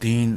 3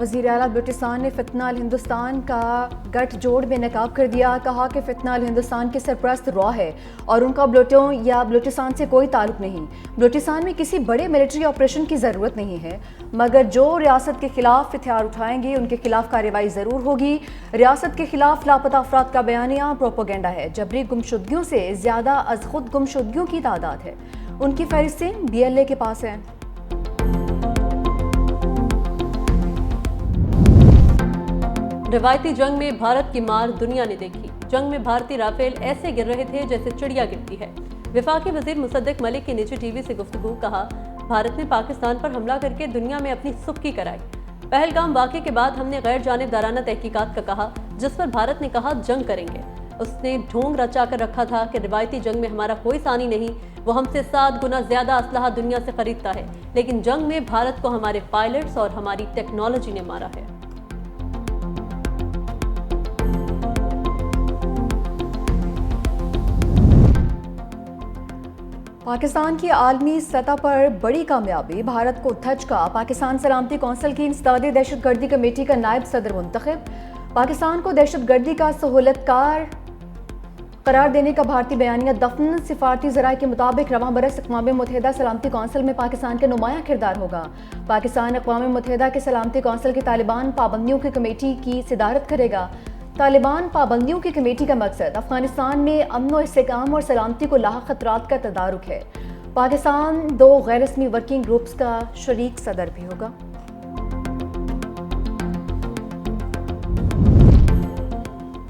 وزیر اعلیٰ بلوچستان نے فتنہ الہندوستان کا گٹھ جوڑ بے نقاب کر دیا. کہا کہ فتنہ الہندوستان کے سرپرست را ہے اور ان کا بلوٹوں یا بلوچستان سے کوئی تعلق نہیں. بلوچستان میں کسی بڑے ملٹری آپریشن کی ضرورت نہیں ہے، مگر جو ریاست کے خلاف ہتھیار اٹھائیں گے ان کے خلاف کارروائی ضرور ہوگی. ریاست کے خلاف لاپتہ افراد کا بیانیہ پروپیگنڈا ہے. جبری گمشدگیوں سے زیادہ از خود گمشدگیوں کی تعداد ہے. ان کی فہرستیں BLA کے پاس ہیں. روایتی جنگ میں بھارت کی مار دنیا نے دیکھی. جنگ میں بھارتی رافیل ایسے گر رہے تھے جیسے چڑیا گرتی ہے. وفاقی وزیر مصدق ملک کی نجی ٹی وی سے گفتگو. کہا بھارت نے پاکستان پر حملہ کر کے دنیا میں اپنی سبکی کرائی. پہلگام واقعے کے بعد ہم نے غیر جانبدارانہ تحقیقات کا کہا، جس پر بھارت نے کہا جنگ کریں گے. اس نے ڈھونگ رچا کر رکھا تھا کہ روایتی جنگ میں ہمارا کوئی ثانی نہیں، وہ ہم سے 7 گنا زیادہ اسلحہ دنیا سے خریدتا ہے، لیکن جنگ میں بھارت کو ہمارے پائلٹس اور ہماری ٹیکنالوجی نے مارا ہے. پاکستان کی عالمی سطح پر بڑی کامیابی. بھارت کو دھچکا. پاکستان سلامتی کونسل کی انسدادی دہشت گردی کمیٹی کا نائب صدر منتخب. پاکستان کو دہشت گردی کا سہولت کار قرار دینے کا بھارتی بیانیہ دفن. سفارتی ذرائع کے مطابق رواں برس اقوام متحدہ سلامتی کونسل میں پاکستان کا نمایاں کردار ہوگا. پاکستان اقوام متحدہ کے سلامتی کونسل کی طالبان پابندیوں کی کمیٹی کی صدارت کرے گا. طالبان پابندیوں کی کمیٹی کا مقصد افغانستان میں امن و استحکام اور سلامتی کو لاحق خطرات کا تدارک ہے. پاکستان 2 غیر رسمی ورکنگ گروپس کا شریک صدر بھی ہوگا.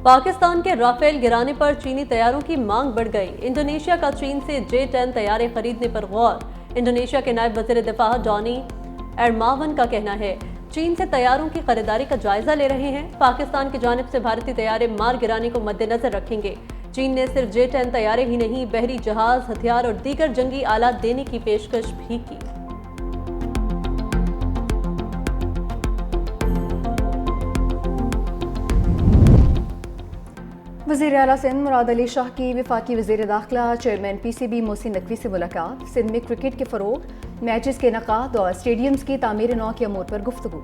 پاکستان کے رافیل گرانے پر چینی طیاروں کی مانگ بڑھ گئی. انڈونیشیا کا چین سے J-10 طیارے خریدنے پر غور. انڈونیشیا کے نائب وزیر دفاع ڈانی ایرماون کا کہنا ہے چین سے طیاروں کی خریداری کا جائزہ لے رہے ہیں. پاکستان کی جانب سے بھارتی طیارے مار گرانے کو مد نظر رکھیں گے. چین نے صرف J-10 طیارے ہی نہیں، بحری جہاز، ہتھیار اور دیگر جنگی آلات دینے کی پیشکش بھی کی. وزیر اعلیٰ سندھ مراد علی شاہ کی وفاقی وزیر داخلہ چیئرمین PCB محسن نقوی سے ملاقات. سندھ میں کرکٹ کے فروغ، میچز کے انعقاد اور اسٹیڈیمز کی تعمیر نو کے امور پر گفتگو.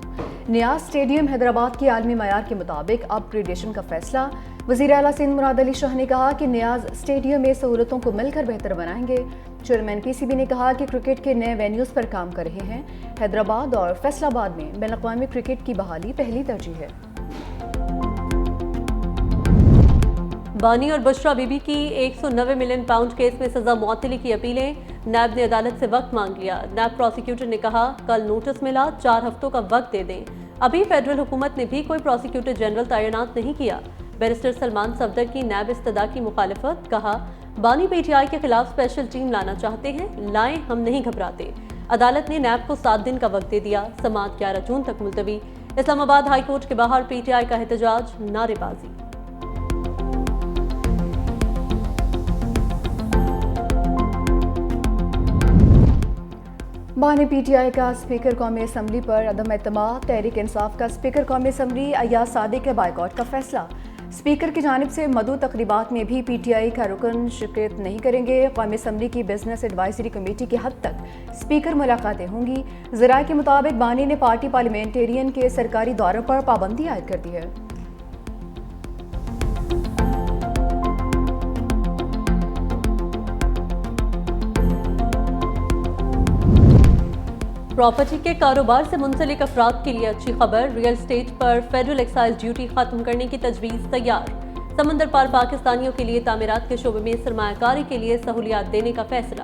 نیاز اسٹیڈیم حیدرآباد کی عالمی معیار کے مطابق اپ گریڈیشن کا فیصلہ. وزیر اعلیٰ سندھ مراد علی شاہ نے کہا کہ نیاز اسٹیڈیم میں سہولتوں کو مل کر بہتر بنائیں گے. چیئرمین PCB نے کہا کہ کرکٹ کے نئے وینیوز پر کام کر رہے ہیں. حیدرآباد اور فیصل آباد میں بین الاقوامی کرکٹ کی بحالی پہلی ترجیح ہے. بانی اور بشرا بی بی کی 190 ملین پاؤنڈ کیس میں سزا معطلی کی اپیلیں. نیب نے عدالت سے وقت مانگ لیا. نیب پروسیکیوٹر نے کہا کل نوٹس ملا، 4 ہفتوں کا وقت دے دیں. ابھی فیڈرل حکومت نے بھی کوئی پروسیکیوٹر جنرل تعینات نہیں کیا. بیرسٹر سلمان صفدر کی نیب استدعا کی مخالفت. کہا بانی PTI کے خلاف اسپیشل ٹیم لانا چاہتے ہیں، لائیں، ہم نہیں گھبراتے. عدالت نے نیب کو 7 دن کا وقت دے دیا. سماعت 11 جون تک ملتوی. اسلام آباد ہائی کورٹ کے باہر PTI کا احتجاج، نعرے بازی. بانی PTI کا اسپیکر قومی اسمبلی پر عدم اعتماد. تحریک انصاف کا اسپیکر قومی اسمبلی ایاز صادق کے بائیکاٹ کا فیصلہ. اسپیکر کی جانب سے مدعو تقریبات میں بھی PTI کا رکن شرکت نہیں کریں گے. قومی اسمبلی کی بزنس ایڈوائزری کمیٹی کی حد تک اسپیکر ملاقاتیں ہوں گی. ذرائع کے مطابق بانی نے پارٹی پارلیمنٹیرین کے سرکاری دوروں پر پابندی عائد کر دی ہے. پراپرٹی کے کاروبار سے منسلک افراد کے لیے اچھی خبر. ریئل اسٹیٹ پر فیڈرل ایکسائز ڈیوٹی ختم کرنے کی تجویز تیار. سمندر پار پاکستانیوں کے لیے تعمیرات کے شعبے میں سرمایہ کاری کے لیے سہولیات دینے کا فیصلہ.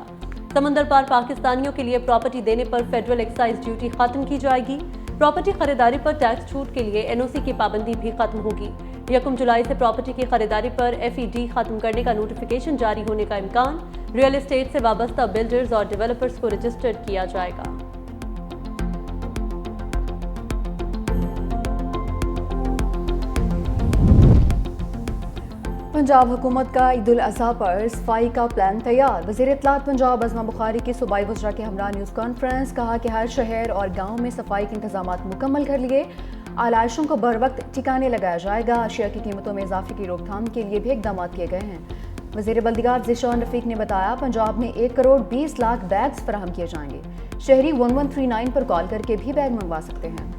سمندر پار پاکستانیوں کے لیے پراپرٹی دینے پر فیڈرل ایکسائز ڈیوٹی ختم کی جائے گی. پراپرٹی خریداری پر ٹیکس چھوٹ کے لیے NOC کی پابندی بھی ختم ہوگی. 1 جولائی سے پراپرٹی کی خریداری پر FED ختم کرنے کا نوٹیفیکیشن جاری ہونے کا امکان. ریئل اسٹیٹ سے وابستہ بلڈرز اور ڈیولپرز کو رجسٹرڈ کیا جائے گا. پنجاب حکومت کا عید الاضحیٰ پر صفائی کا پلان تیار. وزیر اطلاعات پنجاب عظمہ بخاری کی صوبائی وزراء کے ہمراہ نیوز کانفرنس. کہا کہ ہر شہر اور گاؤں میں صفائی کے انتظامات مکمل کر لیے. آلائشوں کو بروقت ٹھکانے لگایا جائے گا. اشیاء کی قیمتوں میں اضافے کی روک تھام کے لیے بھی اقدامات کیے گئے ہیں. وزیر بلدیات ذیشان رفیق نے بتایا پنجاب میں 1 کروڑ 20 لاکھ بیگز فراہم کیے جائیں گے. شہری 1139 پر کال کر کے بھی بیگ منگوا سکتے ہیں.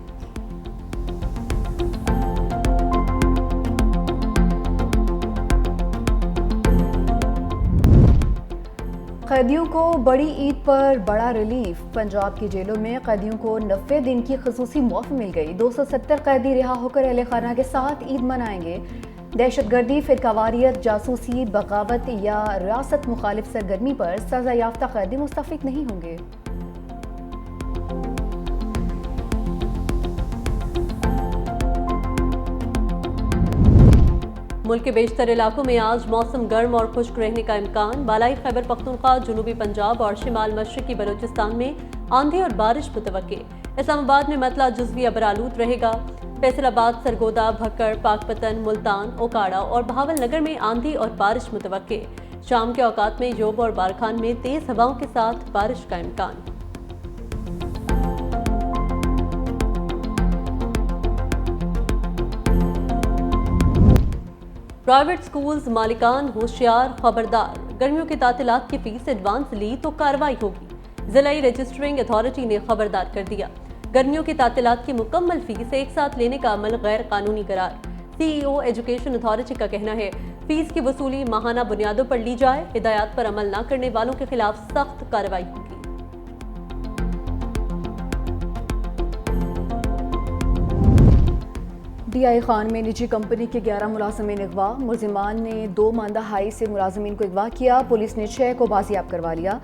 قیدیوں کو بڑی عید پر بڑا ریلیف. پنجاب کی جیلوں میں قیدیوں کو 90 دن کی خصوصی معاف مل گئی. 270 قیدی رہا ہو کر اہل خانہ کے ساتھ عید منائیں گے. دہشت گردی، فرقہ واریت، جاسوسی، بغاوت یا ریاست مخالف سرگرمی پر سزا یافتہ قیدی مستفید نہیں ہوں گے. ملک کے بیشتر علاقوں میں آج موسم گرم اور خشک رہنے کا امکان. بالائی خیبر پختونخوا، جنوبی پنجاب اور شمال مشرقی بلوچستان میں آندھی اور بارش متوقع. اسلام آباد میں مطلع جزوی ابرآلود رہے گا. فیصل آباد، سرگودا، بھکڑ، پاک پتن، ملتان، اوکاڑا اور بہاول نگر میں آندھی اور بارش متوقع. شام کے اوقات میں یوب اور بارکھان میں تیز ہواؤں کے ساتھ بارش کا امکان. پرائیویٹ سکولز مالکان ہوشیار، خبردار. گرمیوں کی تعطیلات کی فیس ایڈوانس لی تو کارروائی ہوگی. ضلعی رجسٹرنگ اتھارٹی نے خبردار کر دیا. گرمیوں کی تعطیلات کی مکمل فیس ایک ساتھ لینے کا عمل غیر قانونی قرار. سی ای او ایجوکیشن اتھارٹی کا کہنا ہے فیس کی وصولی ماہانہ بنیادوں پر لی جائے. ہدایات پر عمل نہ کرنے والوں کے خلاف سخت کارروائی ہوگی. ڈی آئی خان میں نجی کمپنی کے 11 ملازمین اغوا. ملزمان نے 2 ماندہ ہائی سے ملازمین کو اغوا کیا. پولیس نے 6 کو بازیاب کروا لیا.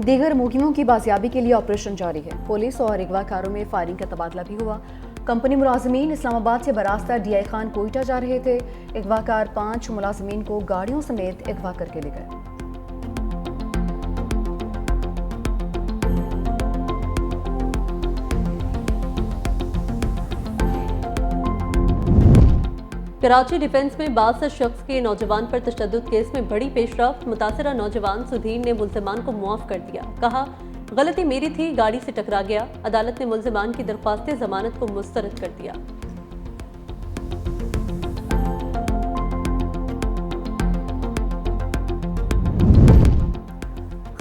دیگر ملزموں کی بازیابی کے لیے آپریشن جاری ہے. پولیس اور اغوا کاروں میں فائرنگ کا تبادلہ بھی ہوا. کمپنی ملازمین اسلام آباد سے براستہ ڈی آئی خان کوئٹہ جا رہے تھے. اغوا کار 5 ملازمین کو گاڑیوں سمیت اغوا کر کے لے گئے. کراچی ڈیفنس میں 62 شخص کے نوجوان پر تشدد کیس میں بڑی پیش رفت. متاثرہ نوجوان سدھیر نے ملزمان کو معاف کر دیا. کہا غلطی میری تھی، گاڑی سے ٹکرا گیا. عدالت نے ملزمان کی درخواست ضمانت کو مسترد کر دیا.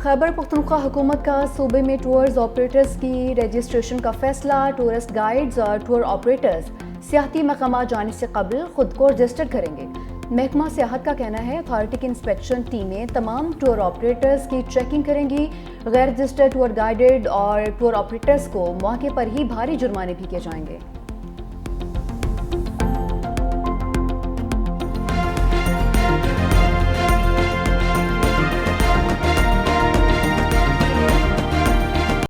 خیبر پختونخوا حکومت کا صوبے میں ٹورز آپریٹرز کی رجسٹریشن کا فیصلہ. ٹورسٹ گائیڈز اور ٹور آپریٹرز سیاحتی مقامات جانے سے قبل خود کو رجسٹر کریں گے. محکمہ سیاحت کا کہنا ہے اتھارٹی کی انسپیکشن ٹیمیں تمام ٹور آپریٹرز کی چیکنگ کریں گی. غیر رجسٹرڈ ٹور گائیڈڈ اور ٹور آپریٹرز کو موقع پر ہی بھاری جرمانے بھی کیے جائیں گے.